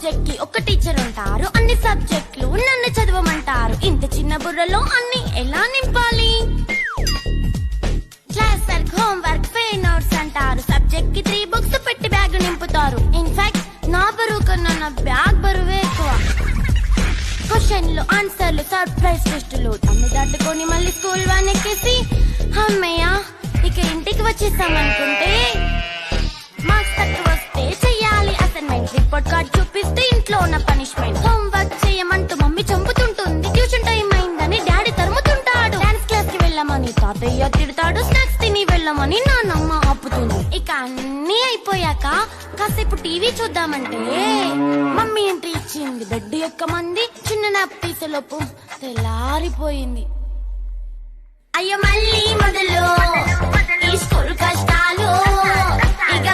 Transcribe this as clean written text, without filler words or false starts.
Subject కి ఒక teacher ఉంటారు, అన్ని సబ్జెక్టులు నన్ను చదవమంటారు. ఇంత చిన్న బుర్రలో అన్ని ఎలా నింపాలి? Class work, home work, fair notes అంటారు. సబ్జెక్ట్ కి 3 బుక్స్ పెట్టి బ్యాగ్ నింపుతారు. ఇన్ఫాక్ట్ నా బరువు కన్నా నా బ్యాగ్ బరువే ఎక్కువ. క్వశ్చన్లు, ఆన్సర్లు, సర్ప్రైజ్ టెస్టులు తమ్మి దాటుకొని మళ్ళీ స్కూల్ వ్యాన్ ఎక్కేసి అమ్మయ్య ఇక ఇంటికి వచ్చేసామనుకుంటే మార్క్స్ తక్కువ వస్తే చెయ్యాలి అసైన్మెంట్. రిపోర్ట్ కార్డ్ చూపిస్తే ఇంట్లో ఉన్న పనిష్మెంట్. హోమ్ వర్క్ చేయమంటూ మమ్మీ చంపుతుంటుంది. ట్యూషన్ టైం అయిందని డాడీ తరుముతుంటాడు. డాన్స్ క్లాస్ కి వెళ్ళమని తాతయ్య తిడతాడు. స్నాక్స్ తిని వెళ్ళమని నాన్నమ్మ ఆపుతుంది. ఇక అన్నీ అయిపోయాక కాసేపు టీవీ చూద్దామంటే మమ్మీ ఎంట్రీ ఇచ్చింది. బెడ్ ఎక్కమంది. చిన్న నాప్ తీసేలోపు తెల్లారిపోయింది. అయ్యో మళ్ళీ మొదలు ఈ స్కూల్ కష్టాలు. ఇక